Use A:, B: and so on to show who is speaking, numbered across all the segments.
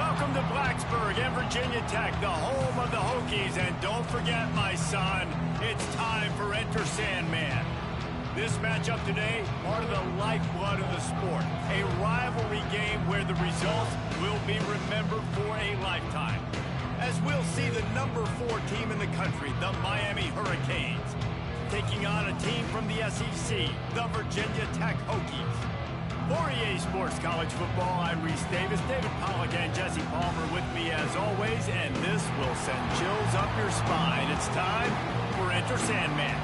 A: Welcome to Blacksburg and Virginia Tech, the home of the Hokies. And don't forget, my son, it's time for Enter Sandman. This matchup today, part of the lifeblood of the sport. A rivalry game where the results will be remembered for a lifetime. As we'll see the number 4 team in the country, the Miami Hurricanes, taking on a team from the SEC, the Virginia Tech Hokies. For EA Sports College Football, I'm Reese Davis, David Pollack, and Jesse Palmer with me as always, and this will send chills up your spine. It's time for Enter Sandman.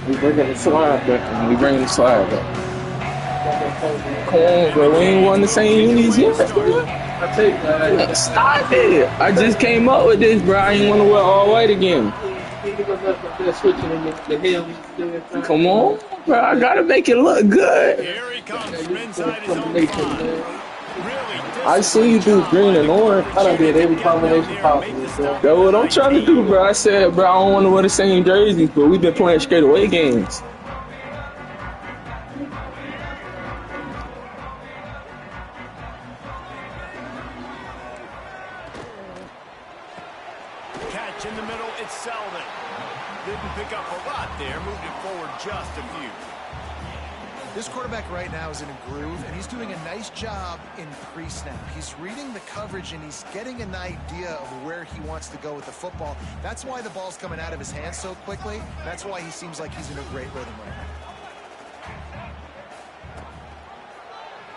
B: We bringing the slide back. We bringing the slide back. Come on, bro. We ain't won the same unis yet, bro.
C: I take that.
B: Stop it. I just came up with this, bro. I ain't want to wear all white again. Come on, bro. I gotta make it look good.
A: Here he comes from inside his own pond.
B: I see you do green and orange.
C: I done did every combination possible, bro.
B: That's what I'm trying to do, bro. I said, bro, I don't want to wear the same jerseys, but we've been playing straight away games.
A: Catch in the middle, it's Selden. Didn't pick up a lot there, moved it forward just a few.
D: This quarterback right now is in a groove, and he's doing a nice job in pre-snap. He's reading the coverage, and he's getting an idea of where he wants to go with the football. That's why the ball's coming out of his hands so quickly. That's why he seems like he's in a great rhythm right now.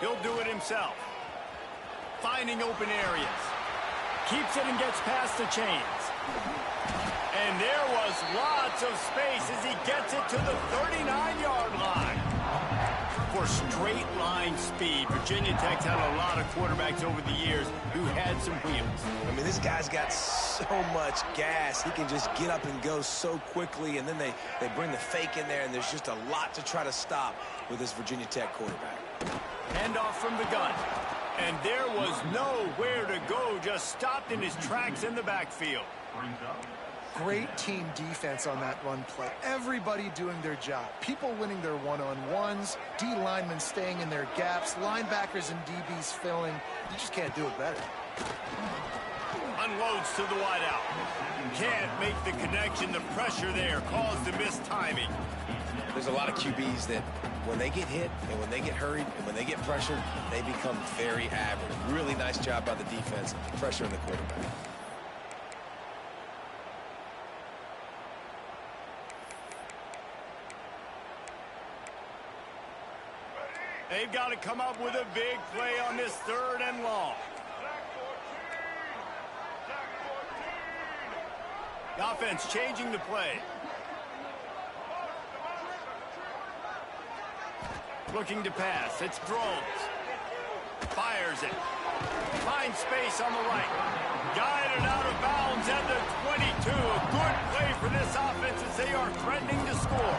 A: He'll do it himself. Finding open areas. Keeps it and gets past the chains. And there was lots of space as he gets it to the 39-yard line. For straight line speed, Virginia Tech's had a lot of quarterbacks over the years who had some wheels.
E: I mean, this guy's got so much gas. He can just get up and go so quickly, and then they bring the fake in there, and there's just a lot to try to stop with this Virginia Tech quarterback.
A: Handoff from the gun. And there was nowhere to go, just stopped in his tracks in the backfield.
D: Great team defense on that run play. Everybody doing their job. People winning their one-on-ones, D linemen staying in their gaps, linebackers and DBs filling. You just can't do it better.
A: Unloads to the wideout. Can't make the connection. The pressure there caused the missed timing.
E: There's a lot of QBs that when they get hit and when they get hurried and when they get pressured, they become very average. Really nice job by the defense, pressuring the quarterback.
A: They've got to come up with a big play on this 3rd and long. The offense changing the play. Looking to pass. It's throws. Fires it. Finds space on the right. Guided out of bounds at the 22. A good play for this offense as they are threatening to score.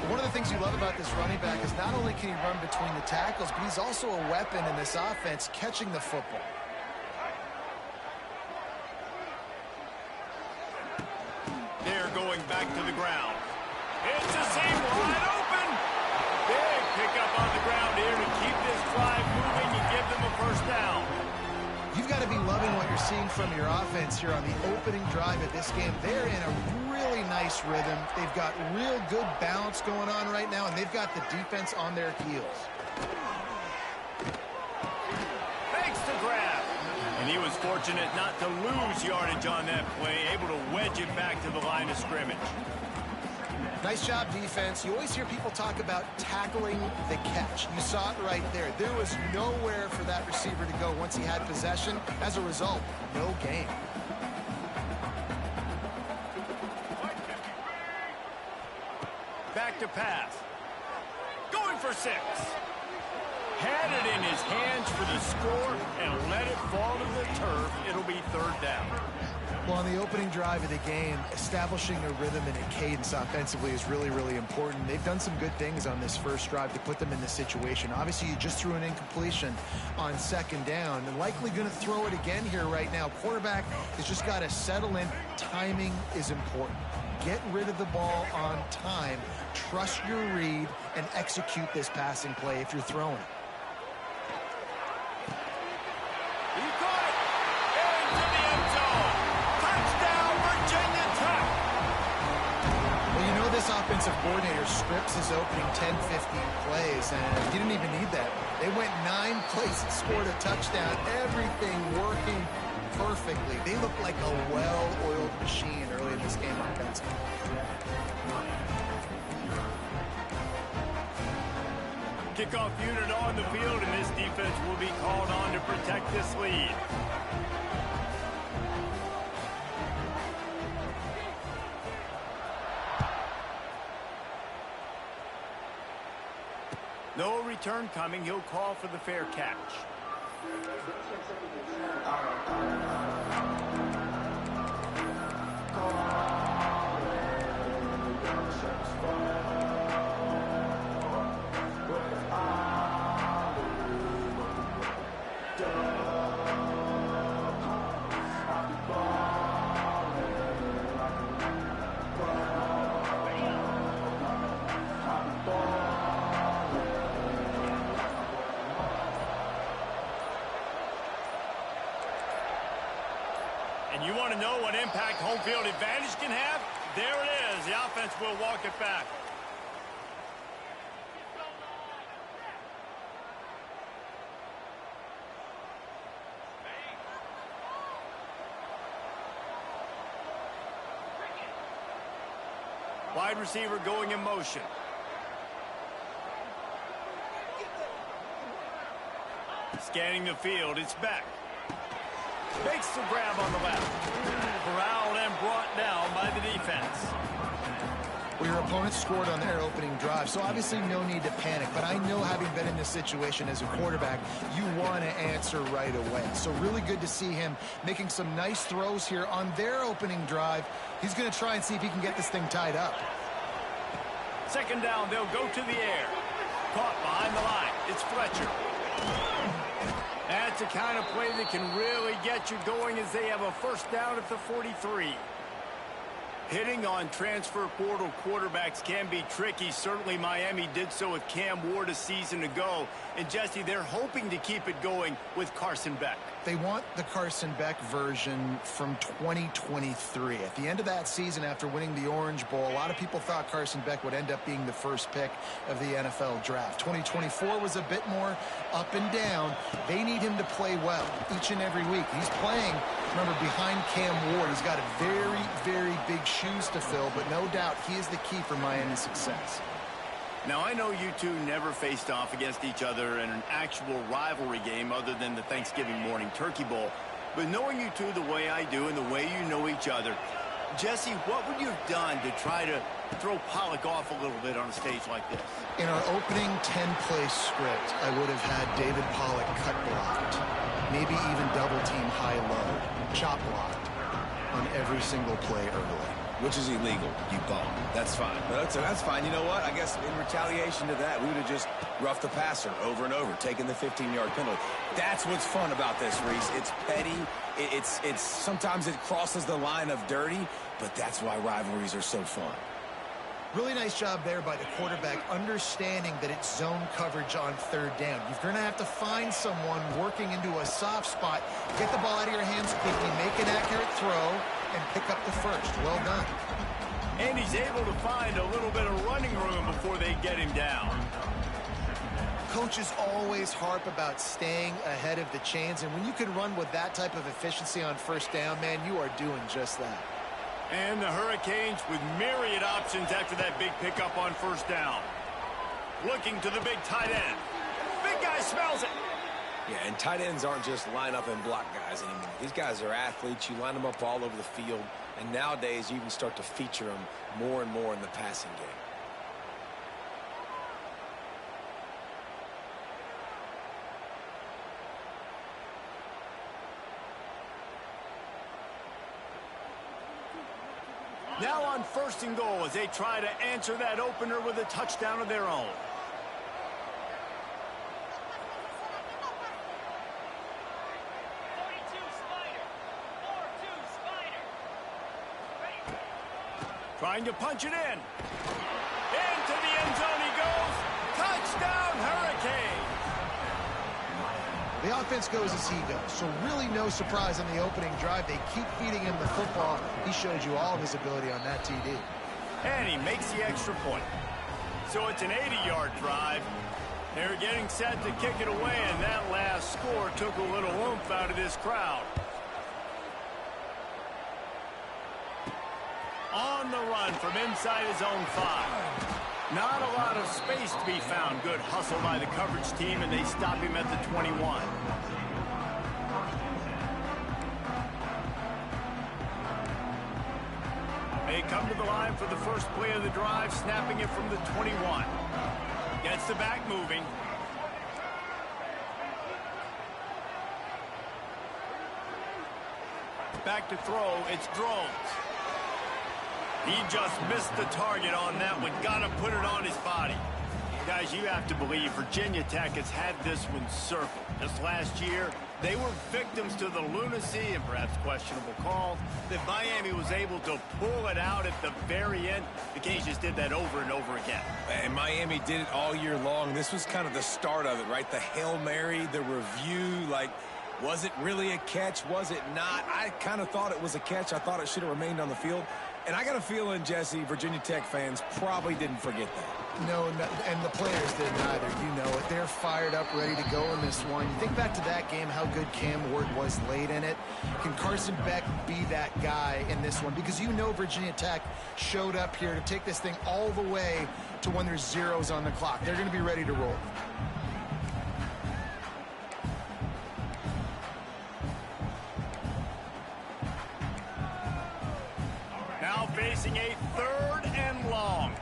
D: One of the things you love about this running back is not only can he run between the tackles, but he's also a weapon in this offense catching the football.
A: They're going back to the ground. It's a seam wide open. Big pickup on the ground here to keep this drive moving and give them a first down.
D: You've got to be loving what you're seeing from your offense here on the opening drive of this game. They're in a really nice rhythm. They've got real good balance going on right now, and they've got the defense on their heels.
A: Makes the grab. And he was fortunate not to lose yardage on that play, able to wedge it back to the line of scrimmage.
D: Nice job, defense. You always hear people talk about tackling the catch. You saw it right there. There was nowhere for that receiver to go once he had possession. As a result, no gain.
A: Back to pass. Going for 6. Had it in his hands for the score and let it fall to the turf. It'll be third down.
D: Well, on the opening drive of the game, establishing a rhythm and a cadence offensively is really, really important. They've done some good things on this first drive to put them in this situation. Obviously, you just threw an incompletion on second down and likely going to throw it again here right now. Quarterback has just got to settle in. Timing is important. Get rid of the ball on time. Trust your read and execute this passing play if you're throwing it.
A: He caught it into the end zone. Touchdown, Virginia Tech.
D: Well, you know this offensive coordinator scripts his opening 10, 15 plays, and he didn't even need that. They went 9 plays and scored a touchdown. Everything working perfectly. They look like a well-oiled machine early in this game offensively.
A: Kickoff unit on the field, and this defense will be called on to protect this lead. No return coming. He'll call for the fair catch. And you want to know what impact home field advantage can have? There it is. The offense will walk it back. Wide receiver going in motion. Scanning the field, it's Beck. Makes the grab on the left. Corralled and brought down by the defense.
D: Well, your opponent scored on their opening drive, so obviously no need to panic. But I know, having been in this situation as a quarterback, you want to answer right away. So really good to see him making some nice throws here on their opening drive. He's going to try and see if he can get this thing tied up.
A: Second down, they'll go to the air. Caught behind the line. It's Fletcher. That's the kind of play that can really get you going as they have a first down at the 43. Hitting on transfer portal quarterbacks can be tricky. Certainly Miami did so with Cam Ward a season ago. And Jesse, they're hoping to keep it going with Carson Beck.
D: They want the Carson Beck version from 2023. At the end of that season, after winning the Orange Bowl, a lot of people thought Carson Beck would end up being the first pick of the NFL draft. 2024 was a bit more up and down. They need him to play well each and every week. He's playing, remember, behind Cam Ward. He's got a very, very big shoes to fill, but no doubt he is the key for Miami's success.
A: Now, I know you two never faced off against each other in an actual rivalry game other than the Thanksgiving morning Turkey Bowl. But knowing you two the way I do and the way you know each other, Jesse, what would you have done to try to throw Pollock off a little bit on a stage like this?
D: In our opening 10-play script, I would have had David Pollock cut blocked, maybe even double-team high-low, chop blocked on every single play early.
E: Which is illegal, you bum. That's fine. That's fine. You know what? I guess in retaliation to that, we would have just roughed the passer over and over, taking the 15-yard penalty. That's what's fun about this, Reese. It's petty. It's sometimes it crosses the line of dirty, but that's why rivalries are so fun.
D: Really nice job there by the quarterback, understanding that it's zone coverage on third down. You're going to have to find someone working into a soft spot, get the ball out of your hands quickly, make an accurate throw, and pick up the first. Well done.
A: And he's able to find a little bit of running room before they get him down.
D: Coaches always harp about staying ahead of the chains, and when you can run with that type of efficiency on first down, man, you are doing just that.
A: And the Hurricanes with myriad options after that big pickup on first down. Looking to the big tight end. Big guy smells it.
E: Yeah, and tight ends aren't just line up and block guys anymore. These guys are athletes. You line them up all over the field. And nowadays, you can start to feature them more and more in the passing game.
A: Now on 1st and goal as they try to answer that opener with a touchdown of their own. Trying to punch it in. Into the end zone he goes. Touchdown, Hurricane.
D: The offense goes as he goes, so really no surprise on the opening drive. They keep feeding him the football. He showed you all of his ability on that TD.
A: And he makes the extra point. So it's an 80-yard drive. They're getting set to kick it away, and that last score took a little oomph out of this crowd. On the run from inside his own 5. Not a lot of space to be found. Good hustle by the coverage team, and they stop him at the 21. They come to the line for the first play of the drive, snapping it from the 21. Gets the back moving. Back to throw, it's Drones. He just missed the target on that one. Got to put it on his body. Guys, you have to believe Virginia Tech has had this one circled. Just last year, they were victims to the lunacy and perhaps questionable calls that Miami was able to pull it out at the very end. The Cajuns did that over and over again.
E: And Miami did it all year long. This was kind of the start of it, right? The Hail Mary, the review, like, was it really a catch? Was it not? I kind of thought it was a catch. I thought it should have remained on the field. And I got a feeling, Jesse, Virginia Tech fans probably didn't forget that.
D: No, and the players didn't either. You know it. They're fired up, ready to go in this one. You think back to that game, how good Cam Ward was late in it. Can Carson Beck be that guy in this one? Because you know Virginia Tech showed up here to take this thing all the way to when there's zeros on the clock. They're going to be ready to roll.
A: Now facing a 3rd and long.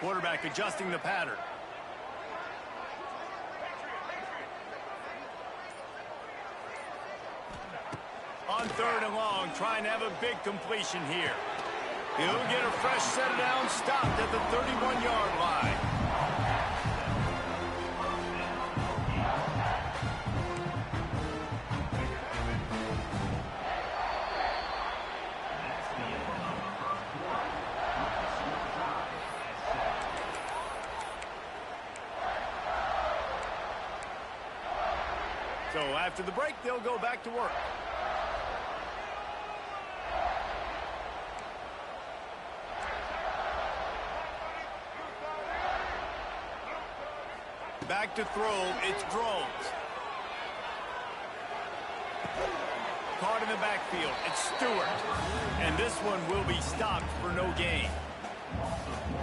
A: Quarterback adjusting the pattern. On 3rd and long, trying to have a big completion here. He'll get a fresh set of downs, stopped at the 31-yard line. So after the break, they'll go back to work. Back to throw, it's Drones. Caught in the backfield, it's Stewart. And this one will be stopped for no gain.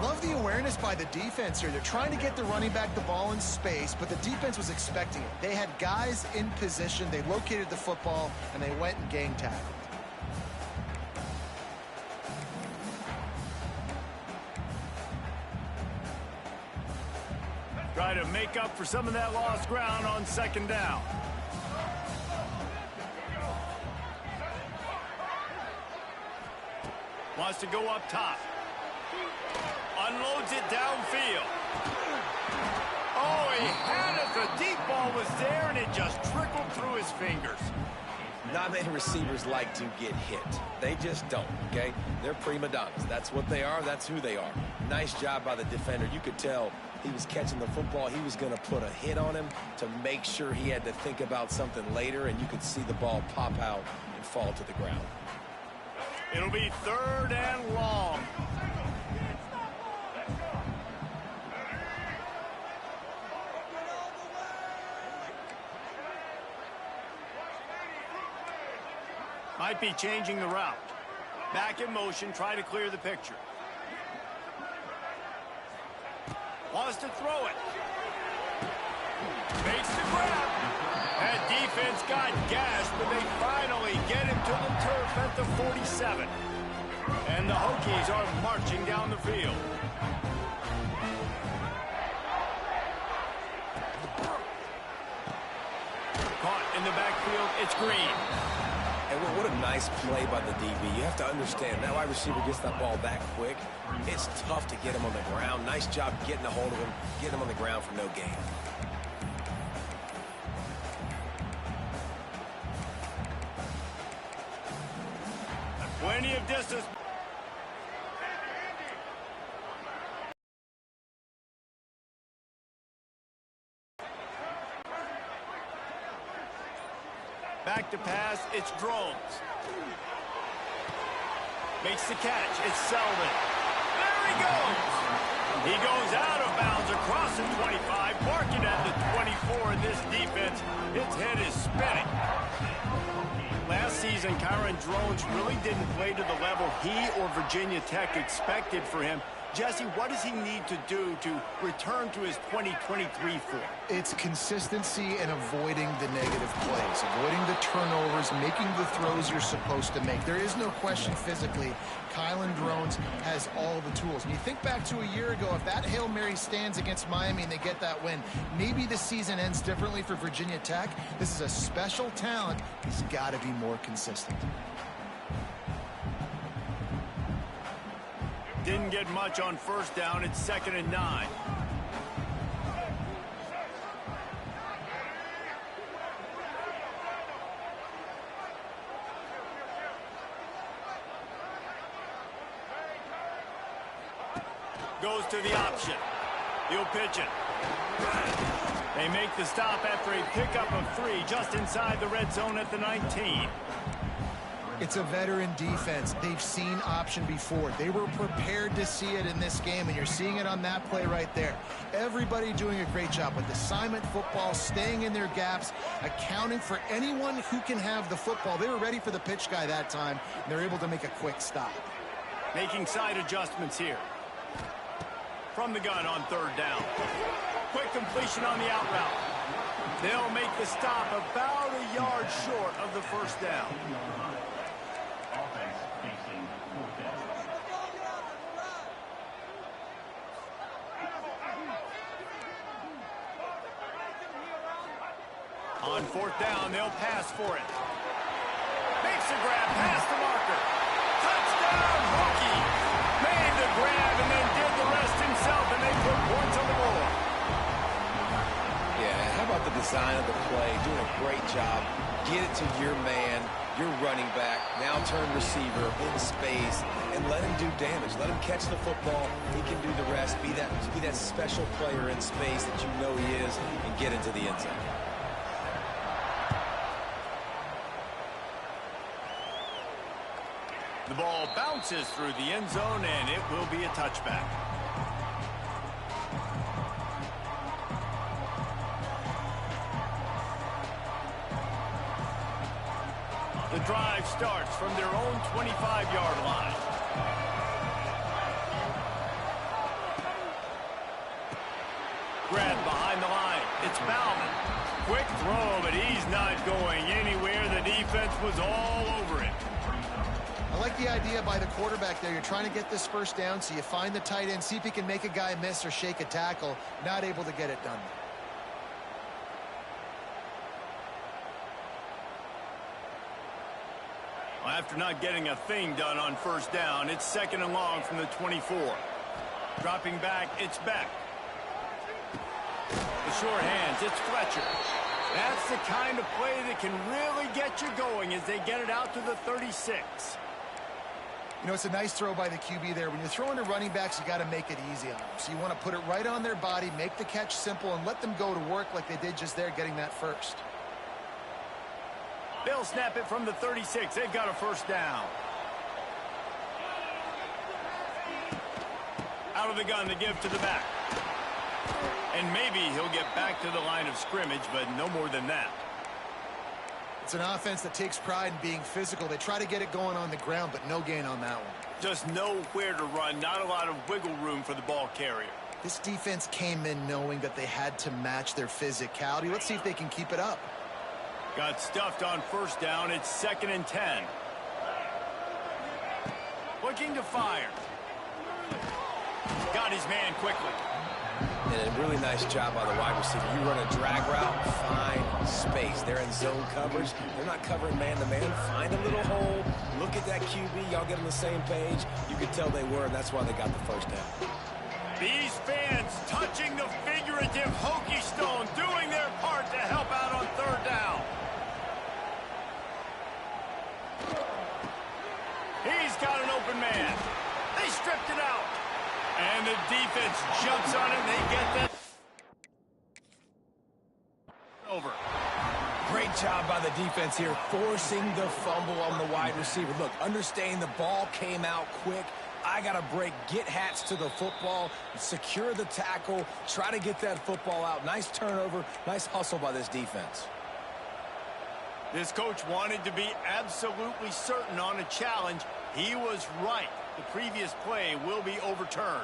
D: Love the awareness by the defense here. They're trying to get the running back the ball in space, but the defense was expecting it. They had guys in position, they located the football, and they went and gang tackled.
A: Try to make up for some of that lost ground on 2nd down. Wants to go up top. Unloads it downfield. Oh, he had it. The deep ball was there, and it just trickled through his fingers.
E: Not many receivers like to get hit. They just don't, okay? They're prima donnas. That's what they are. That's who they are. Nice job by the defender. You could tell he was catching the football. He was going to put a hit on him to make sure he had to think about something later, and you could see the ball pop out and fall to the ground.
A: It'll be 3rd and long. Might be changing the route. Back in motion, try to clear the picture. Wants to throw it. Makes the grab. That defense got gashed, but they finally get him to the turf at the 47. And the Hokies are marching down the field. backfield. It's Green.
E: And what a nice play by the DB. You have to understand, that wide receiver gets that ball that quick. It's tough to get him on the ground. Nice job getting a hold of him, getting him on the ground for no gain.
A: Plenty of distance. Back to pass, it's Drones. Makes the catch, it's Selden. There he goes! He goes out of bounds across the 25, marking at the 24 in this defense. Its head is spinning. Last season, Kyron Drones really didn't play to the level he or Virginia Tech expected for him. Jesse, what does he need to do to return to his 2023 form?
D: It's consistency and avoiding the negative plays, avoiding the turnovers, making the throws you're supposed to make. There is no question physically, Kyron Drones has all the tools. And you think back to a year ago, if that Hail Mary stands against Miami and they get that win, maybe the season ends differently for Virginia Tech. This is a special talent. He's got to be more consistent.
A: Didn't get much on first down. It's 2nd and 9. Goes to the option. He'll pitch it. They make the stop after a pickup of 3 just inside the red zone at the 19.
D: It's a veteran defense. They've seen option before. They were prepared to see it in this game, and you're seeing it on that play right there. Everybody doing a great job with assignment football, staying in their gaps, accounting for anyone who can have the football. They were ready for the pitch guy that time, and they're able to make a quick stop.
A: Making side adjustments here. From the gun on 3rd down. Quick completion on the out route. They'll make the stop about a yard short of the first down. On 4th down, they'll pass for it. Makes the grab past the marker. Touchdown, Hokie! Made the grab and then did the rest himself, and they put points on the board.
E: Yeah, how about the design of the play? Doing a great job. Get it to your man, your running back, now turn receiver in space, and let him do damage. Let him catch the football. He can do the rest. Be that special player in space that you know he is, and get into the end zone.
A: The ball bounces through the end zone, and it will be a touchback. The drive starts from their own 25-yard line. Grab behind the line. It's Bauman. Quick throw, but he's not going anywhere. The defense was all over it.
D: I like the idea by the quarterback there. You're trying to get this first down, so you find the tight end, see if he can make a guy miss or shake a tackle. Not able to get it done.
A: Well, after not getting a thing done on first down, it's 2nd and long from the 24. Dropping back, it's Beck. The short hands, it's Fletcher. That's the kind of play that can really get you going as they get it out to the 36.
D: You know, it's a nice throw by the QB there. When you're throwing to running backs, you got to make it easy on them. So you want to put it right on their body, make the catch simple, and let them go to work like they did just there, getting that first.
A: They'll snap it from the 36. They've got a first down. Out of the gun to give to the back. And maybe he'll get back to the line of scrimmage, but no more than that.
D: It's an offense that takes pride in being physical. They try to get it going on the ground, but no gain on that one.
A: Just nowhere to run, not a lot of wiggle room for the ball carrier.
D: This defense came in knowing that they had to match their physicality. Let's see if they can keep it up.
A: Got stuffed on first down. It's 2nd and 10. Looking to fire. Got his man quickly.
E: And a really nice job by the wide receiver. You run a drag route, find space. They're in zone coverage. They're not covering man-to-man. Find a little hole. Look at that QB. Y'all get on the same page. You could tell they were, and that's why they got the first down.
A: These fans touching the figurative Hokie stone, doing their part to help out on third down. He's got an open man. They stripped it out. And the defense jumps on it, and they get that over.
E: Great job by the defense here, forcing the fumble on the wide receiver. Look, understanding the ball came out quick. I got to break, get hats to the football, secure the tackle, try to get that football out. Nice turnover, nice hustle by this defense.
A: This coach wanted to be absolutely certain on a challenge. He was right. The previous play will be overturned.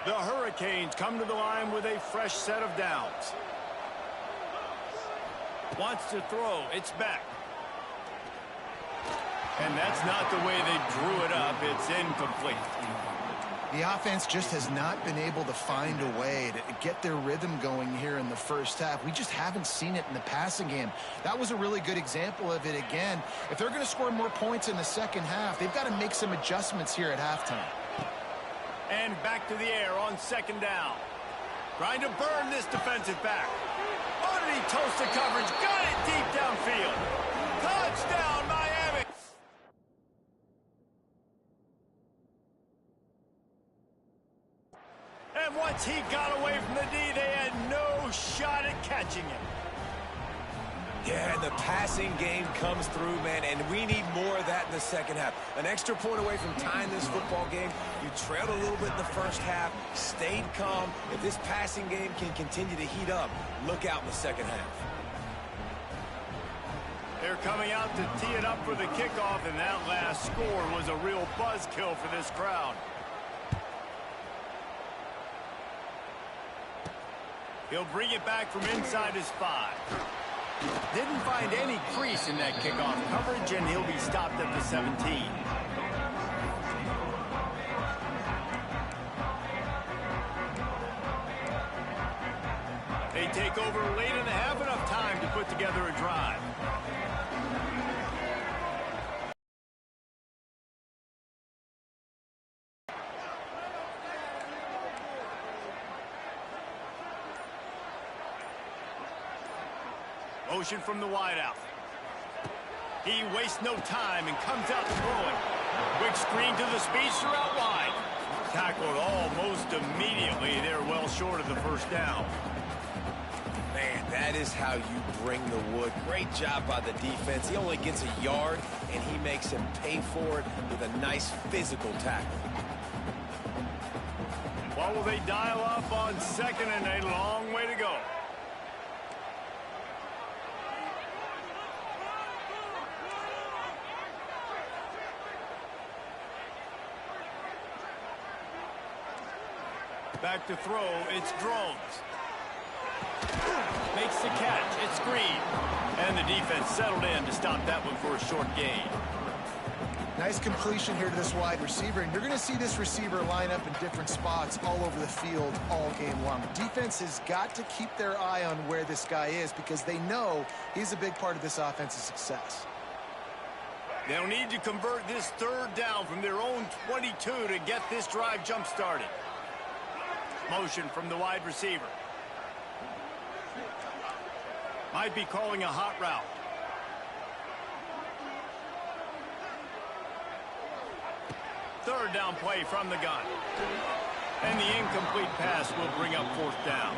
A: The Hurricanes come to the line with a fresh set of downs. Wants to throw. It's back. And that's not the way they drew it up. It's incomplete.
D: The offense just has not been able to find a way to get their rhythm going here in the first half. We just haven't seen it in the passing game. That was a really good example of it again. If they're going to score more points in the second half, they've got to make some adjustments here at halftime.
A: And back to the air on second down. Trying to burn this defensive back. Oh, did he toast the coverage? Got it deep downfield. Touchdown, Miami. And once he got away from the D, they had no shot at catching him.
E: Yeah, the passing game comes through, man, and we need more of that in the second half. An extra point away from tying this football game. You trailed a little bit in the first half, stayed calm. If this passing game can continue to heat up, look out in the second half.
A: They're coming out to tee it up for the kickoff, and that last score was a real buzzkill for this crowd. He'll bring it back from inside his 5. Didn't find any crease in that kickoff coverage, and he'll be stopped at the 17. They take over late in the half, enough time to put together a drive. Motion from the wideout. He wastes no time and comes out throwing. Quick screen to the speedster out wide. Tackled almost immediately. They're well short of the first down.
E: Man, that is how you bring the wood. Great job by the defense. He only gets a yard, and he makes him pay for it with a nice physical tackle.
A: What will they dial up on second and a long way to go? Back to throw, it's Drones. Makes the catch, it's Green. And the defense settled in to stop that one for a short gain.
D: Nice completion here to this wide receiver, and you're going to see this receiver line up in different spots all over the field all game long. Defense has got to keep their eye on where this guy is because they know he's a big part of this offense's success.
A: They'll need to convert this third down from their own 22 to get this drive jump-started. Motion from the wide receiver. Might be calling a hot route. Third down play from the gun. And the incomplete pass will bring up fourth down.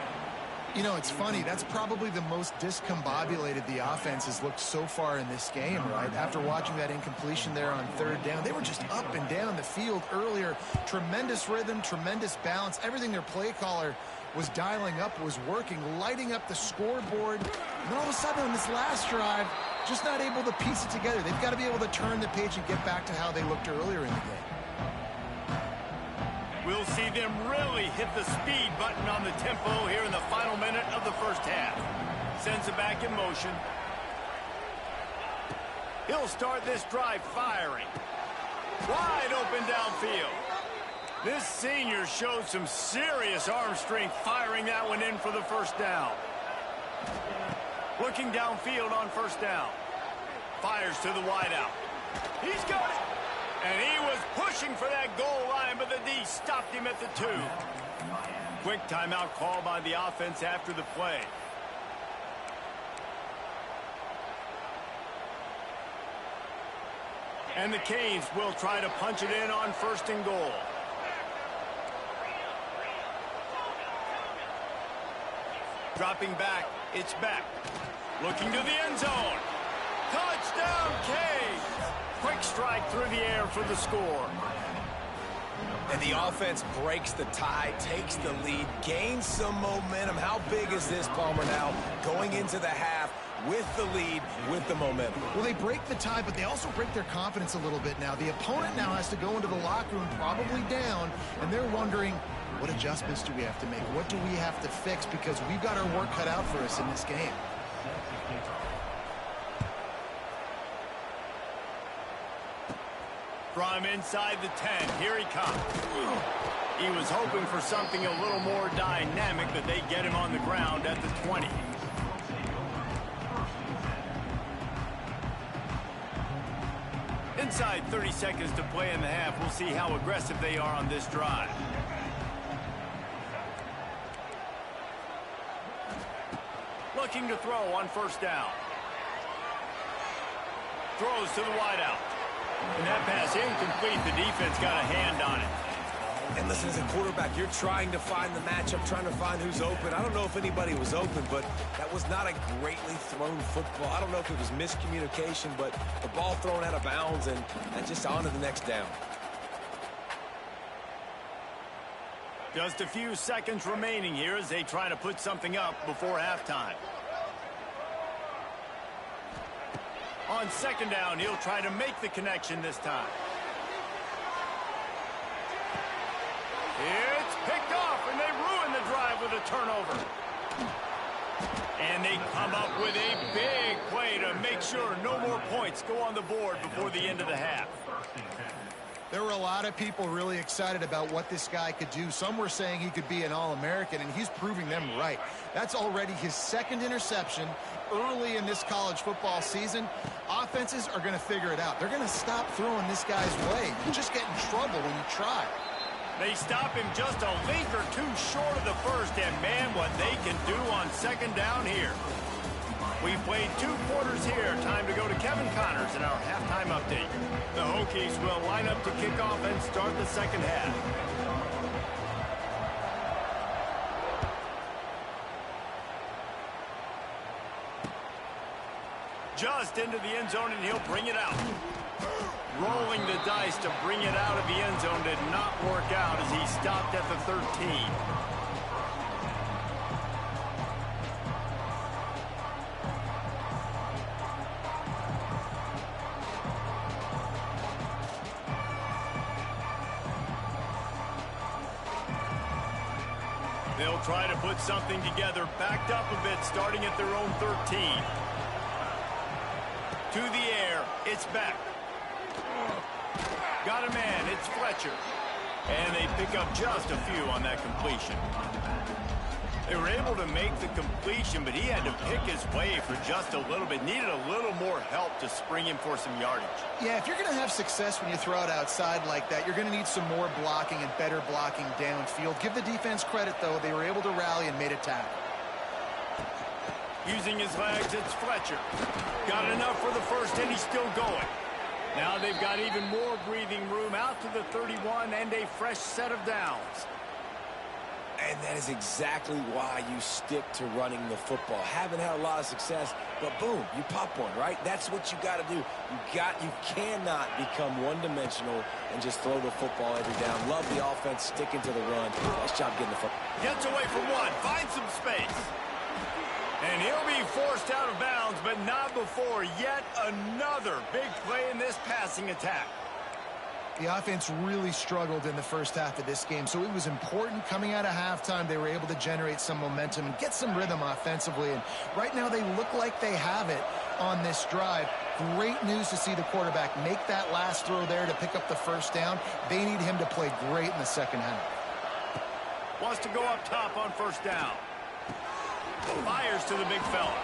D: You know, it's funny. That's probably the most discombobulated the offense has looked so far in this game, right? After watching that incompletion there on third down, they were just up and down the field earlier. Tremendous rhythm, tremendous balance. Everything their play caller was dialing up was working, lighting up the scoreboard. And all of a sudden on this last drive, just not able to piece it together. They've got to be able to turn the page and get back to how they looked earlier in the game.
A: We'll see them really hit the speed button on the tempo here in the final minute of the first half. Sends it back in motion. He'll start this drive firing. Wide open downfield. This senior showed some serious arm strength firing that one in for the first down. Looking downfield on first down. Fires to the wideout. He's got it. And he was pushing for that goal line, but the D stopped him at the 2. Quick timeout call by the offense after the play. And the Canes will try to punch it in on 1st and goal. Dropping back, it's back. Looking to the end zone. Touchdown, Canes! Quick strike through the air for the score.
E: And the offense breaks the tie, takes the lead, gains some momentum. How big is this, Palmer, now going into the half with the lead, with the momentum?
D: Well, they break the tie, but they also break their confidence a little bit now. The opponent now has to go into the locker room probably down, and they're wondering, what adjustments do we have to make? What do we have to fix? Because we've got our work cut out for us in this game.
A: From inside the 10, here he comes. He was hoping for something a little more dynamic, but they get him on the ground at the 20. Inside 30 seconds to play in the half. We'll see how aggressive they are on this drive. Looking to throw on first down. Throws to the wideout. And that pass incomplete. The defense got a hand on it.
E: And listen, as a quarterback, you're trying to find the matchup, trying to find who's open. I don't know if anybody was open, but that was not a greatly thrown football. I don't know if it was miscommunication, but the ball thrown out of bounds and just on to the next down.
A: Just a few seconds remaining here as they try to put something up before halftime. On 2nd down, he'll try to make the connection this time. It's picked off, and they ruin the drive with a turnover. And they come up with a big play to make sure no more points go on the board before the end of the half.
D: There were a lot of people really excited about what this guy could do. Some were saying he could be an All-American, and he's proving them right. That's already his 2nd interception early in this college football season. Offenses are going to figure it out. They're going to stop throwing this guy's way. You just get in trouble when you try.
A: They stop him just a link or two short of the first, and man, what they can do on 2nd down here. We've played 2 quarters here. Time to go to Kevin Connors in our halftime update. The Hokies will line up to kick off and start the 2nd half. Just into the end zone, and he'll bring it out. Rolling the dice to bring it out of the end zone did not work out as he stopped at the 13. They'll try to put something together, backed up a bit, starting at their own 13. To the air, it's back. Got a man, it's Fletcher. And they pick up just a few on that completion. They were able to make the completion, but he had to pick his way for just a little bit. Needed a little more help to spring him for some yardage.
D: Yeah, if you're going to have success when you throw it outside like that, you're going to need some more blocking and better blocking downfield. Give the defense credit, though. They were able to rally and made a tackle.
A: Using his legs, it's Fletcher. Got enough for the first, and he's still going. Now they've got even more breathing room out to the 31 and a fresh set of downs.
E: And that is exactly why you stick to running the football. Haven't had a lot of success, but boom, you pop one, right? That's what you got to do. You cannot become one-dimensional and just throw the football every down. Love the offense, sticking to the run. Nice job getting the football.
A: Gets away from one, finds some space. And he'll be forced out of bounds, but not before yet another big play in this passing attack.
D: The offense really struggled in the first half of this game, so it was important coming out of halftime. They were able to generate some momentum and get some rhythm offensively, and right now they look like they have it on this drive. Great news to see the quarterback make that last throw there to pick up the first down. They need him to play great in the second half.
A: Wants to go up top on first down. Fires to the big fella.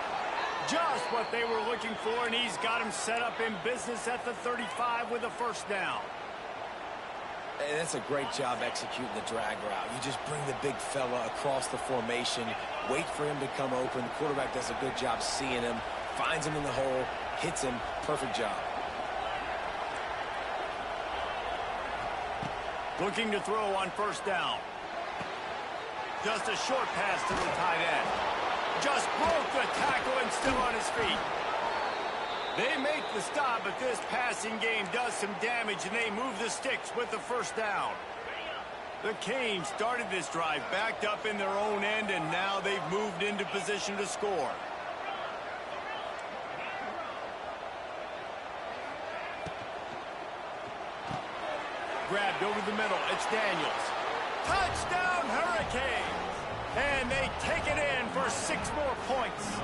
A: Just what they were looking for, and he's got him set up in business at the 35 with a first down.
E: And that's a great job executing the drag route. You just bring the big fella across the formation, wait for him to come open. The quarterback does a good job seeing him, finds him in the hole, hits him. Perfect job.
A: Looking to throw on first down. Just a short pass to the tight end. Just broke the tackle and still on his feet. They make the stop, but this passing game does some damage, and they move the sticks with the first down. The Canes started this drive backed up in their own end, and now they've moved into position to score. Grabbed over the middle. It's Daniels. Touchdown, Hurricanes! And they take it in for 6 more points.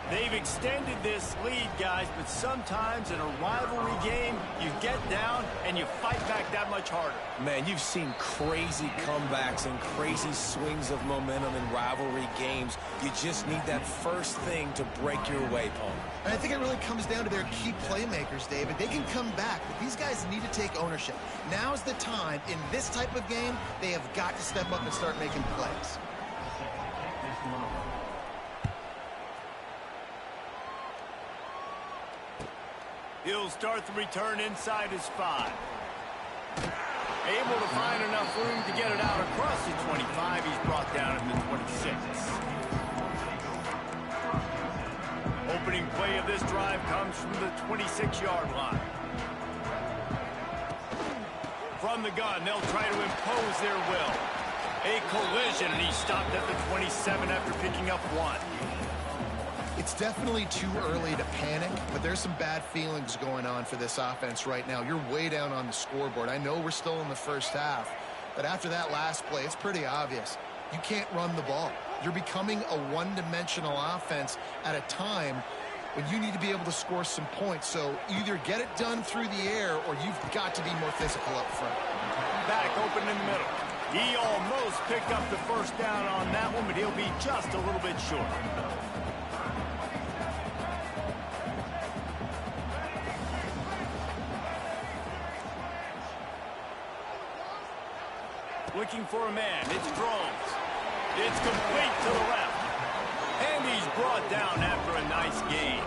A: They've extended this lead, guys, but sometimes in a rivalry game, you get down and you fight back that much harder.
E: Man, you've seen crazy comebacks and crazy swings of momentum in rivalry games. You just need that first thing to break your way, Paul.
D: And I think it really comes down to their key playmakers, David. They can come back, but these guys need to take ownership. Now's the time. In this type of game, they have got to step up and start making plays.
A: He'll start the return inside his 5. Able to find enough room to get it out across the 25. He's brought down at the 26. Opening play of this drive comes from the 26-yard line. From the gun, they'll try to impose their will. A collision, and he stopped at the 27 after picking up 1.
D: It's definitely too early to panic, but there's some bad feelings going on for this offense right now. You're way down on the scoreboard. I know we're still in the first half, but after that last play, it's pretty obvious. You can't run the ball. You're becoming a one-dimensional offense at a time when you need to be able to score some points. So either get it done through the air or you've got to be more physical up front.
A: Back open in the middle. He almost picked up the first down on that one, but he'll be just a little bit short. Looking for a man. It's Drones. It's complete to the left. And he's brought down after a nice gain.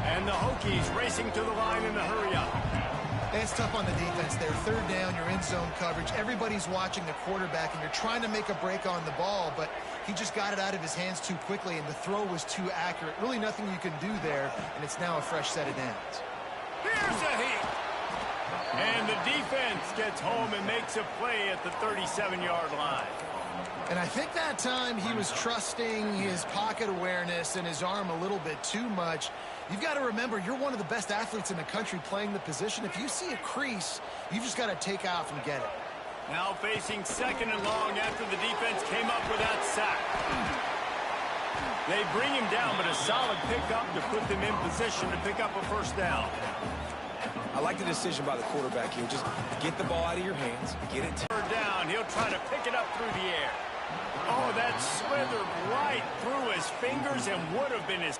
A: And the Hokies racing to the line in a hurry-up.
D: It's tough on the defense there. Third down, you're in zone coverage. Everybody's watching the quarterback, and you're trying to make a break on the ball, but he just got it out of his hands too quickly, and the throw was too accurate. Really nothing you can do there, and it's now a fresh set of downs.
A: Here's a heat. And the defense gets home and makes a play at the 37-yard line.
D: And I think that time he was trusting his pocket awareness and his arm a little bit too much. You've got to remember, you're one of the best athletes in the country playing the position. If you see a crease, you've just got to take off and get it.
A: Now facing second and long after the defense came up with that sack. They bring him down, but a solid pickup to put them in position to pick up a first down.
E: I like the decision by the quarterback here. Just get the ball out of your hands, get it
A: Third down, he'll try to pick it up through the air. Oh, that slithered right through his fingers and would have been his...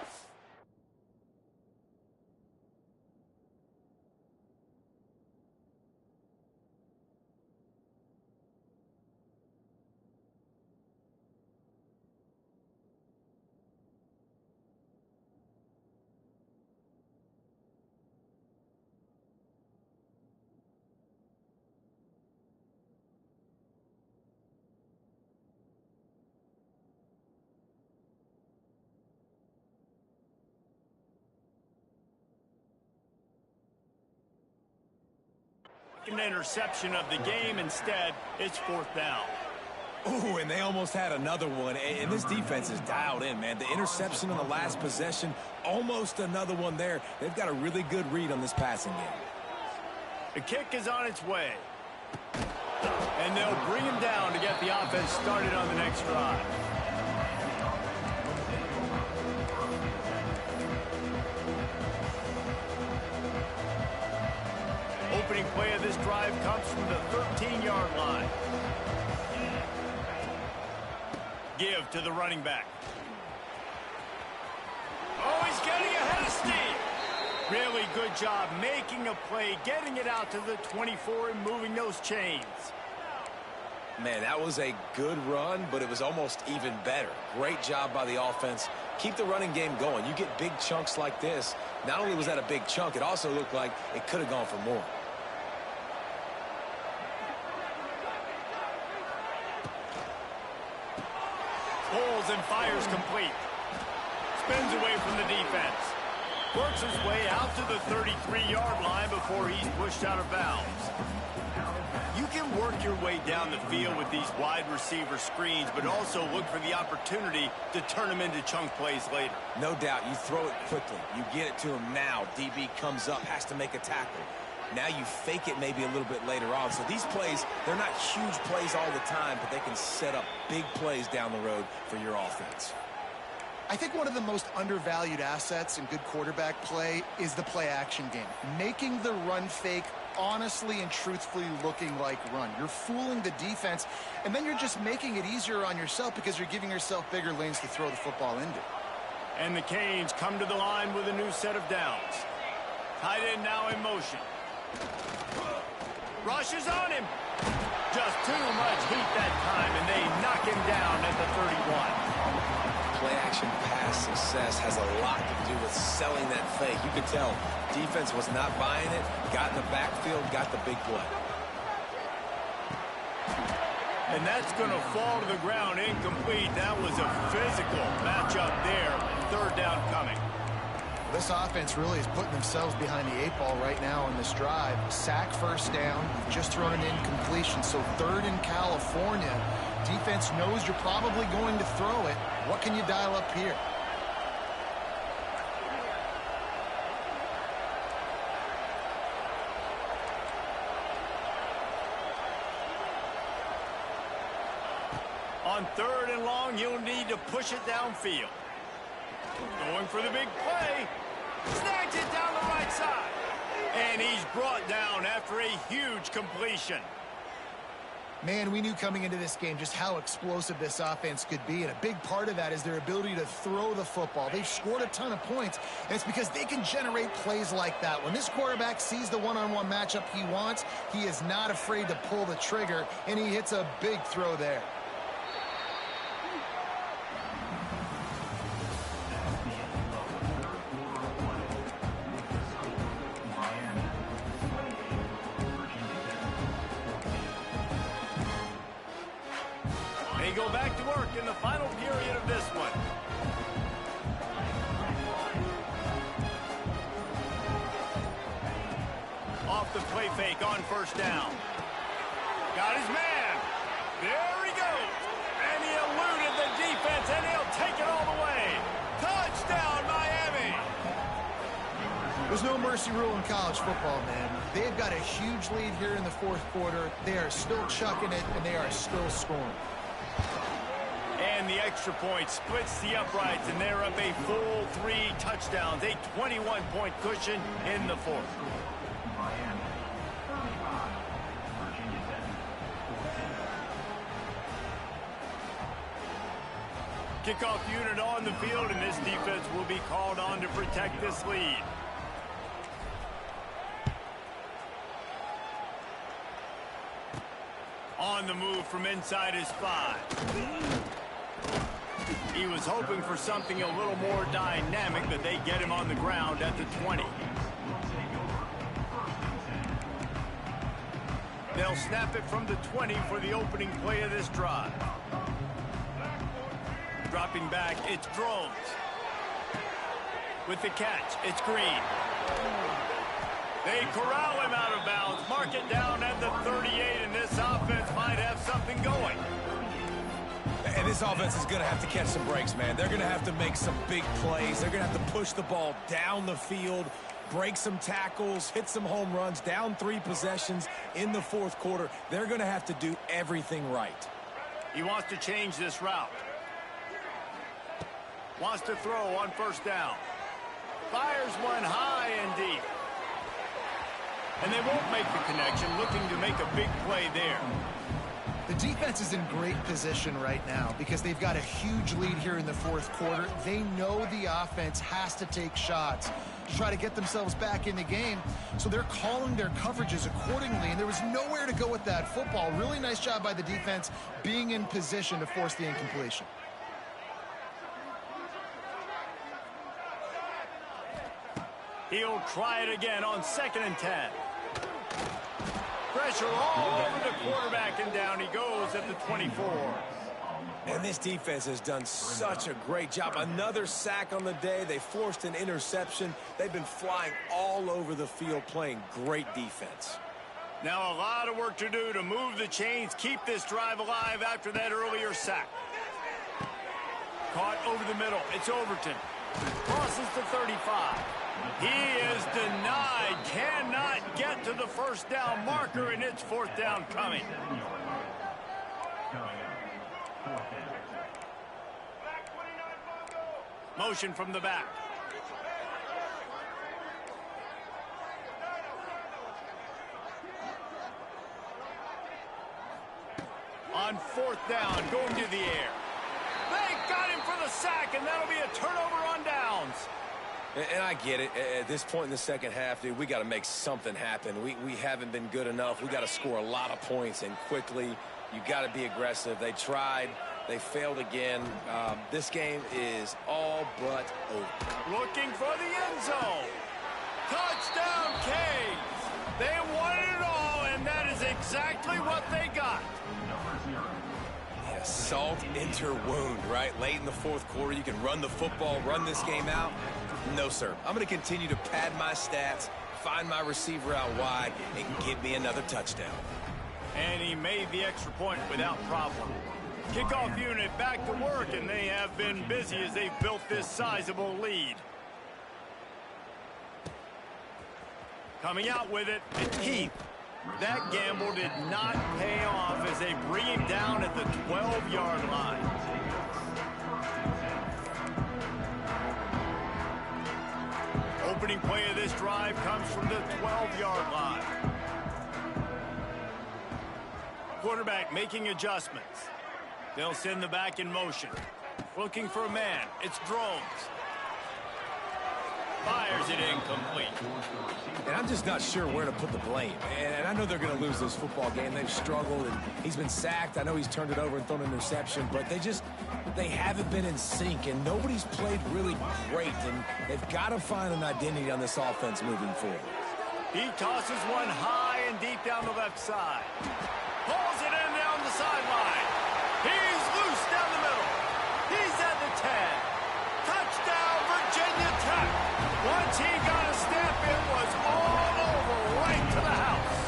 A: An interception of the game. Instead, it's fourth down.
E: Ooh, and they almost had another one. And this defense is dialed in, man. The interception on the last possession, almost another one there. They've got a really good read on this passing game.
A: The kick is on its way. And they'll bring him down to get the offense started on the next drive. Opening play of this drive comes from the 13-yard line. Give to the running back. Oh, he's getting ahead of steam. Really good job making a play, getting it out to the 24 and moving those chains.
E: Man, that was a good run, but it was almost even better. Great job by the offense. Keep the running game going. You get big chunks like this. Not only was that a big chunk, it also looked like it could have gone for more.
A: Pulls and fires complete. Spins away from the defense. Works his way out to the 33-yard line before he's pushed out of bounds. You can work your way down the field with these wide receiver screens, but also look for the opportunity to turn them into chunk plays later.
E: No doubt, you throw it quickly. You get it to him now. DB comes up, has to make a tackle. Now you fake it maybe a little bit later on. So these plays, they're not huge plays all the time, but they can set up big plays down the road for your offense.
D: I think one of the most undervalued assets in good quarterback play is the play-action game. Making the run fake honestly and truthfully looking like run. You're fooling the defense, and then you're just making it easier on yourself because you're giving yourself bigger lanes to throw the football into.
A: And the Canes come to the line with a new set of downs. Tight end now in motion. Rushes on him. Just too much heat that time, and they knock him down at the 31.
E: Play-action pass success has a lot to do with selling that fake. You could tell defense was not buying it, got in the backfield, got the big play.
A: And that's going to fall to the ground incomplete. That was a physical matchup there. Third down coming.
D: This offense really is putting themselves behind the 8 ball right now on this drive. Sack first down. You've just thrown an incompletion. So third in California. Defense knows you're probably going to throw it. What can you dial up here?
A: On third and long, you'll need to push it downfield. Going for the big play. Snags it down the right side. And he's brought down after a huge completion.
D: Man, we knew coming into this game just how explosive this offense could be, and a big part of that is their ability to throw the football. They've scored a ton of points, and it's because they can generate plays like that. When this quarterback sees the one-on-one matchup he wants, he is not afraid to pull the trigger, and he hits a big throw there.
A: They go back to work in the final period of this one. Off the play fake on first down. Got his man. There he goes. And he eluded the defense, and he'll take it all the way. Touchdown, Miami.
D: There's no mercy rule in college football, man. They've got a huge lead here in the fourth quarter. They are still chucking it, and they are still scoring.
A: And the extra point splits the uprights, and they're up a full 3 touchdowns, a 21-point cushion in the fourth. Kickoff unit on the field, and this defense will be called on to protect this lead. On the move from inside his 5. He was hoping for something a little more dynamic, but they get him on the ground at the 20. They'll snap it from the 20 for the opening play of this drive. Dropping back, it's Drones. With the catch, it's Green. They corral him out of bounds, mark it down at the 38, and this offense might have something going.
E: And this offense is going to have to catch some breaks, man. They're going to have to make some big plays. They're going to have to push the ball down the field. break some tackles, hit some home runs, down 3 possessions in the fourth quarter. They're going to have to do everything right.
A: He wants to change this route. Wants to throw on first down. Fires one high and deep. And they won't make the connection, looking to make a big play there.
D: The defense is in great position right now because they've got a huge lead here in the fourth quarter. They know the offense has to take shots to try to get themselves back in the game, so they're calling their coverages accordingly, and there was nowhere to go with that football. Really nice job by the defense being in position to force the incompletion.
A: He'll try it again on 2nd and 10. Pressure all over the quarterback, and down he goes at the 24.
E: And this defense has done such a great job. Another sack on the day. They forced an interception. They've been flying all over the field playing great defense.
A: Now a lot of work to do to move the chains, keep this drive alive after that earlier sack. Caught over the middle. It's Overton. Crosses the 35. He is denied. Cannot get to the first down marker, and it's 4th down coming. Motion from the back. On 4th down, going to the air. They got him for the sack, and that'll be a turnover on downs.
E: And I get it. At this point in the second half, dude, we got to make something happen. We haven't been good enough. We got to score a lot of points and quickly. You got to be aggressive. They tried. They failed again. This game is all but over.
A: Looking for the end zone. Touchdown, Canes. They wanted it all, and that is exactly what they got.
E: Yeah, salt into wound, right? Late in the fourth quarter, you can run the football, run this game out. No, sir. I'm going to continue to pad my stats, find my receiver out wide, and give me another touchdown.
A: And he made the extra point without problem. Kickoff unit back to work, and they have been busy as they've built this sizable lead. Coming out with it, it's Heath. That gamble did not pay off as they bring him down at the 12-yard line. Opening play of this drive comes from the 12-yard line. Quarterback making adjustments. They'll send the back in motion. Looking for a man. It's Drones. Fires it incomplete.
E: And I'm just not sure where to put the blame. And I know they're going to lose this football game. They've struggled, and he's been sacked. I know he's turned it over and thrown an interception, but they haven't been in sync, and nobody's played really great, and they've got to find an identity on this offense moving forward.
A: He tosses one high and deep down the left side. Pulls it in down the sideline. He's loose down the middle. He's at the 10. Touchdown, Virginia Tech. Once he got a step, it was all over, right to the house.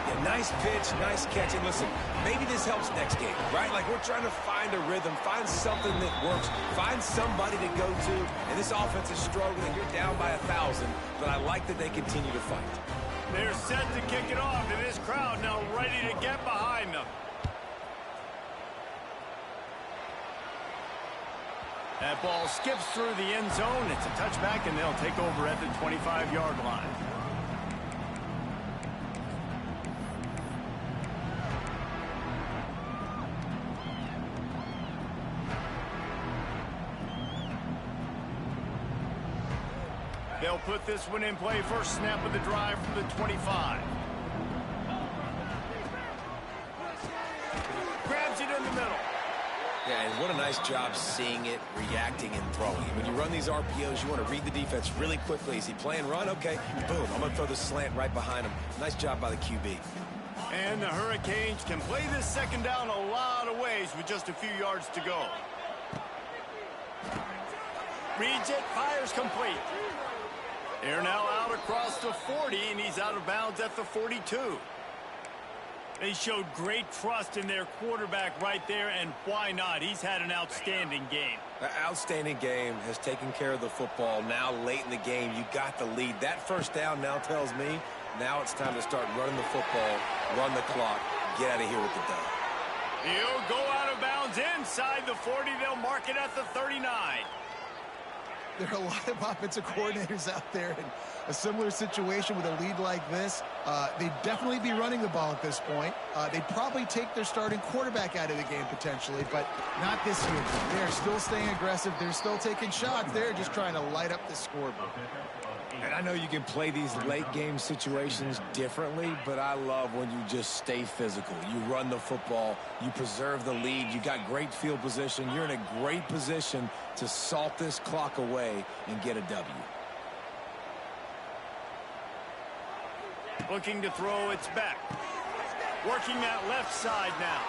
E: Yeah, nice pitch, nice catch. And listen, maybe this helps next game, right? Like, we're trying to find a rhythm, find something that works, find somebody to go to. And this offense is struggling. You're down by 1,000, but I like that they continue to fight.
A: They're set to kick it off, and this crowd now ready to get behind them. That ball skips through the end zone. It's a touchback, and they'll take over at the 25-yard line. They'll put this one in play. First snap of the drive from the 25. Grabs it in the middle.
E: Yeah, and what a nice job seeing it, reacting, and throwing. When you run these RPOs, you want to read the defense really quickly. Is he playing run? Okay, boom, I'm going to throw the slant right behind him. Nice job by the QB.
A: And the Hurricanes can play this second down a lot of ways with just a few yards to go. Reads it, fires complete. They're now out across the 40, and he's out of bounds at the 42. They showed great trust in their quarterback right there, and why not? He's had an outstanding game.
E: An outstanding game, has taken care of the football. Now, late in the game, you got the lead. That first down now tells me now it's time to start running the football, run the clock, get out of here with the dub.
A: He'll go out of bounds inside the 40. They'll mark it at the 39.
D: There are a lot of offensive coordinators out there in a similar situation with a lead like this. They'd definitely be running the ball at this point. They'd probably take their starting quarterback out of the game potentially, but not this year. They're still staying aggressive. They're still taking shots. They're just trying to light up the scoreboard.
E: And I know you can play these late game situations differently, but I love when you just stay physical. You run the football, you preserve the lead, you got great field position. You're in a great position to salt this clock away and get a W.
A: Looking to throw, it's back. Working that left side now.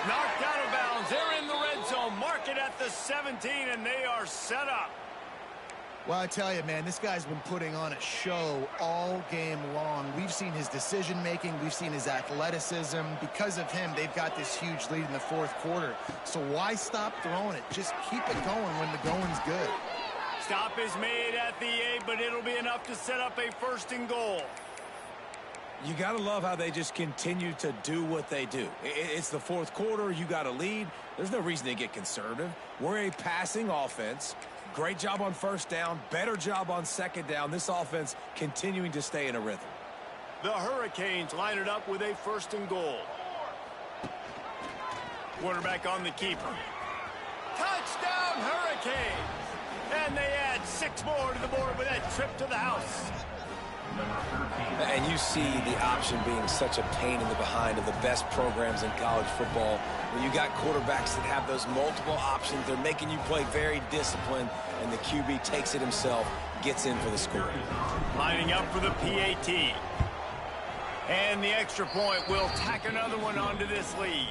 A: Knocked out of bounds. They're in the red zone. Mark it at the 17, and they are set up.
D: Well, I tell you, man, this guy's been putting on a show all game long. We've seen his decision-making. We've seen his athleticism. Because of him, they've got this huge lead in the fourth quarter. So why stop throwing it? Just keep it going when the going's good.
A: Stop is made at the 8, but it'll be enough to set up a 1st and goal.
E: You got to love how they just continue to do what they do. It's the fourth quarter. You got a lead. There's no reason to get conservative. We're a passing offense. Great job on first down. Better job on second down. This offense continuing to stay in a rhythm.
A: The Hurricanes line it up with a 1st and goal. Quarterback on the keeper. Touchdown, Hurricanes! And they add 6 more to the board with that trip to the house.
E: And you see the option being such a pain in the behind of the best programs in college football. When you got quarterbacks that have those multiple options, they're making you play very disciplined, and the QB takes it himself, gets in for the score.
A: Lining up for the PAT. And the extra point will tack another one onto this lead.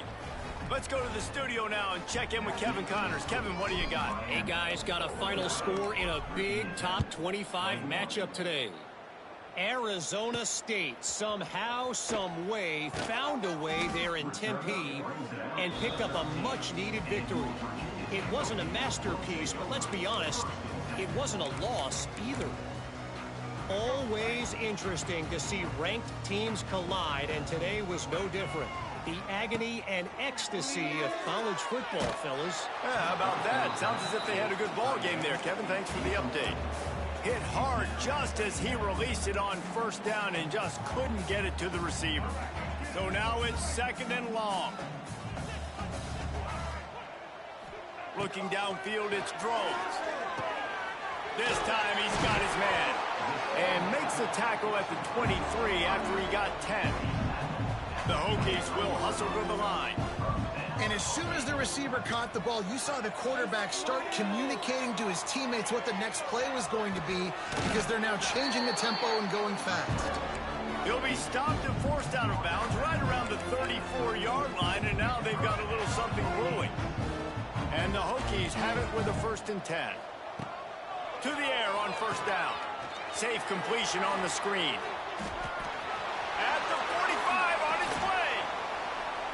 A: Let's go to the studio now and check in with Kevin Connors. Kevin, what do you got?
F: Hey, guys, got a final score in a big top 25 matchup today. Arizona State somehow, some way, found a way there in Tempe and picked up a much-needed victory. It wasn't a masterpiece, but let's be honest, it wasn't a loss either. Always interesting to see ranked teams collide, and today was no different. The agony and ecstasy of college football, fellas.
A: Yeah, how about that? Sounds as if they had a good ball game there, Kevin. Thanks for the update. Hit hard just as he released it on first down and just couldn't get it to the receiver. So now it's 2nd and long. Looking downfield, it's Drones. This time he's got his man. And makes the tackle at the 23 after he got 10. The Hokies will hustle to the line.
D: And as soon as the receiver caught the ball, you saw the quarterback start communicating to his teammates what the next play was going to be, because they're now changing the tempo and going fast.
A: He'll be stopped and forced out of bounds right around the 34-yard line, and now they've got a little something brewing. And the Hokies have it with a 1st and 10. To the air on first down. Safe completion on the screen. At the 45 on its way.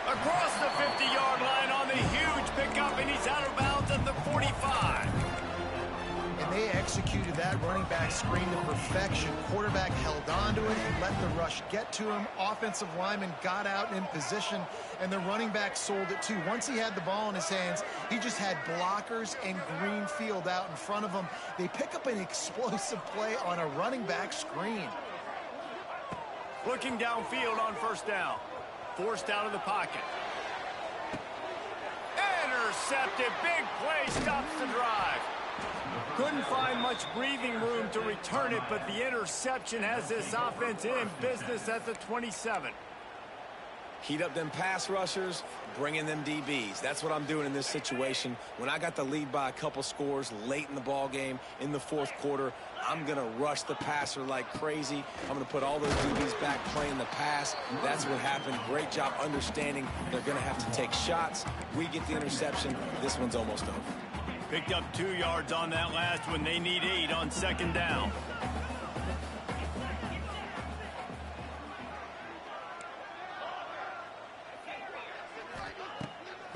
A: Across the 50-yard line on the huge pickup, and he's out of bounds at the 45.
D: And they executed that running back screen to perfection. Quarterback held on to it and let the rush get to him. Offensive lineman got out in position, and the running back sold it too. Once he had the ball in his hands, he just had blockers and green field out in front of him. They pick up an explosive play on a running back screen.
A: Looking downfield on first down. Forced out of the pocket. Intercepted. Big play stops the drive. Couldn't find much breathing room to return it, but the interception has this offense in business at the 27.
E: Heat up them pass rushers, bring in them DBs. That's what I'm doing in this situation. When I got the lead by a couple scores late in the ball game, in the fourth quarter, I'm going to rush the passer like crazy. I'm going to put all those DBs back playing the pass. That's what happened. Great job understanding they're going to have to take shots. We get the interception. This one's almost over.
A: Picked up 2 yards on that last one. They need 8 on second down.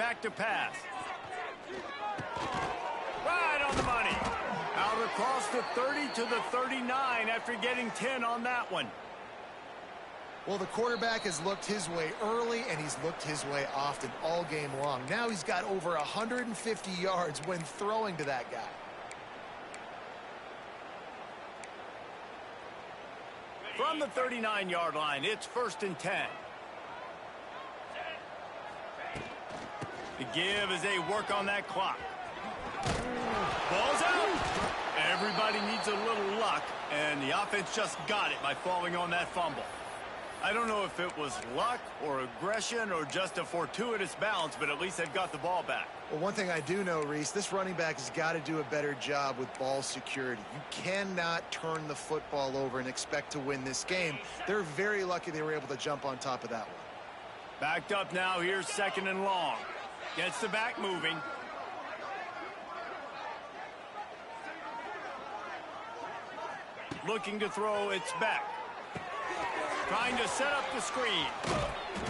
A: back to pass. Right on the money. Out across the 30 to the 39 after getting 10 on that one.
D: Well, the quarterback has looked his way early, and he's looked his way often all game long. Now he's got over 150 yards when throwing to that guy.
A: From the 39-yard line, it's 1st and 10. The give as they work on that clock. Ball's out. Everybody needs a little luck, and the offense just got it by falling on that fumble. I don't know if it was luck or aggression or just a fortuitous bounce, but at least they've got the ball back.
D: Well, one thing I do know, Reese, this running back has got to do a better job with ball security. You cannot turn the football over and expect to win this game. They're very lucky they were able to jump on top of that one.
A: Backed up now, here's 2nd and long. Gets the back moving. Looking to throw, it's back. Trying to set up the screen.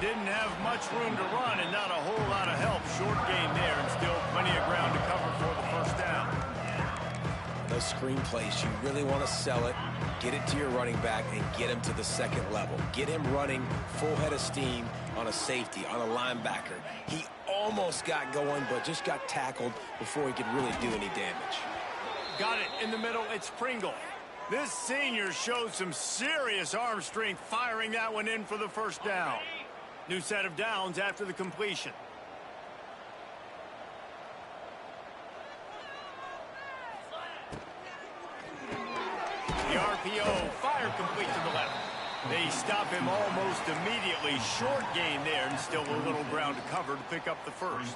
A: Didn't have much room to run and not a whole lot of help. Short gain there and still plenty of ground to cover for the 1st down.
E: Those screen plays, you really want to sell it, get it to your running back, and get him to the 2nd level. Get him running full head of steam on a safety, on a linebacker. He almost got going, but just got tackled before he could really do any damage.
A: Got it in the middle. It's Pringle. This senior shows some serious arm strength firing that one in for the 1st down. New set of downs after the completion. The RPO fire complete to the left. They stop him almost immediately. Short gain there and still a little ground to cover to pick up the 1st.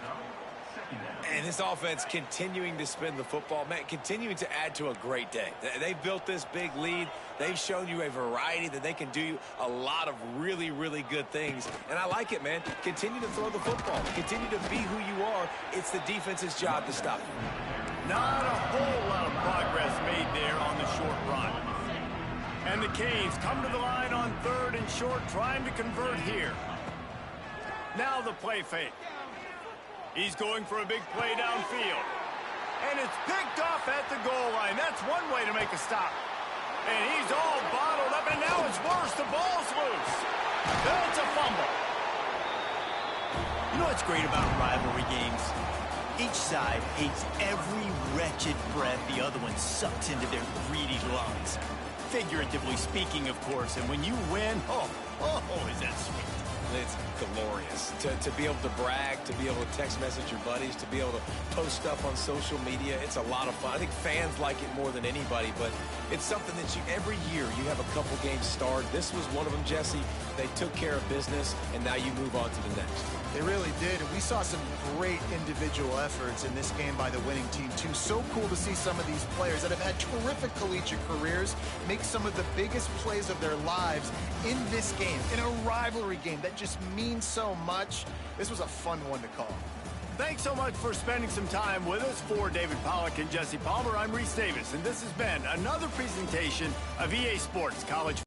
E: And this offense continuing to spin the football, man, continuing to add to a great day. They've built this big lead. They've shown you a variety that they can do a lot of really, really good things. And I like it, man. Continue to throw the football. Continue to be who you are. It's the defense's job to stop you.
A: Not a whole lot of progress made there on the short run. And the Canes come to the line on 3rd and short, trying to convert here. Now the play fake. He's going for a big play downfield. And it's picked off at the goal line. That's one way to make a stop. And he's all bottled up, and now it's worse. The ball's loose. That's a fumble.
G: You know what's great about rivalry games? Each side hates every wretched breath the other one sucks into their greedy lungs. Figuratively speaking, of course. And when you win, oh, is that sweet.
E: It's glorious to be able to brag, to be able to text message your buddies, to be able to post stuff on social media. It's a lot of fun. I think fans like it more than anybody, but it's something that every year you have a couple games starred. This was one of them, Jesse. They took care of business, and now you move on to the next.
D: They really did, and we saw some great individual efforts in this game by the winning team, too. So cool to see some of these players that have had terrific collegiate careers make some of the biggest plays of their lives in this game, in a rivalry game that just means so much. This was a fun one to call.
A: Thanks so much for spending some time with us. For David Pollack and Jesse Palmer, I'm Reese Davis, and this has been another presentation of EA Sports College